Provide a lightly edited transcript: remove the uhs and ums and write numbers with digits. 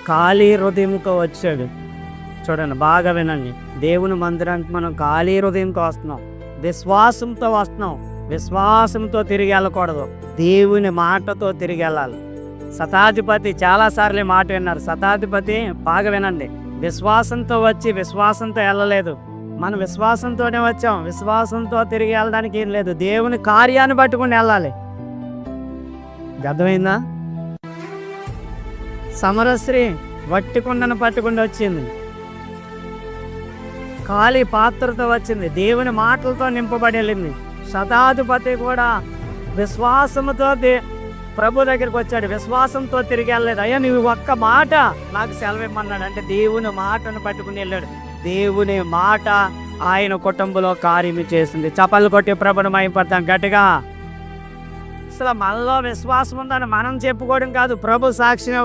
ఖాళీ హృదయంతో వచ్చాడు. చూడండి, బాగా వినండి. దేవుని మందిరానికి మనం ఖాళీ హృదయంతో వస్తున్నాం, విశ్వాసంతో వస్తున్నాం. విశ్వాసంతో తిరిగి వెళ్ళకూడదు, దేవుని మాటతో తిరిగి వెళ్ళాలి. శతాధిపతి చాలాసార్లు మాట విన్నారు. శతాధిపతి బాగా వినండి, విశ్వాసంతో వచ్చి విశ్వాసంతో వెళ్ళలేదు. మనం విశ్వాసంతోనే వచ్చాం, విశ్వాసంతో తిరిగి వెళ్ళడానికి ఏం లేదు. దేవుని కార్యాన్ని పట్టుకుని వెళ్ళాలి. అర్థమైందా? సమరశ్రీ వట్టి కుండను పట్టుకుని వచ్చింది, ఖాళీ పాత్రతో వచ్చింది, దేవుని మాటలతో నింపబడి వెళ్ళింది. శతాధిపతి కూడా విశ్వాసంతో ప్రభు దగ్గరికి వచ్చాడు, విశ్వాసంతో తిరిగి వెళ్ళలేదు. అయ్యా నువ్వు ఒక్క మాట నాకు సెలవు ఇమ్మన్నాడు అంటే దేవుని మాటను పట్టుకుని వెళ్ళాడు. దేవుని మాట ఆయన కుటుంబంలో కార్యము చేసింది. చప్పలు కొట్టి ప్రభుని మహిమపడతాం గట్టిగా. అసలు మనలో విశ్వాసం ఉందని మనం చెప్పుకోవడం కాదు, ప్రభు సాక్ష్యం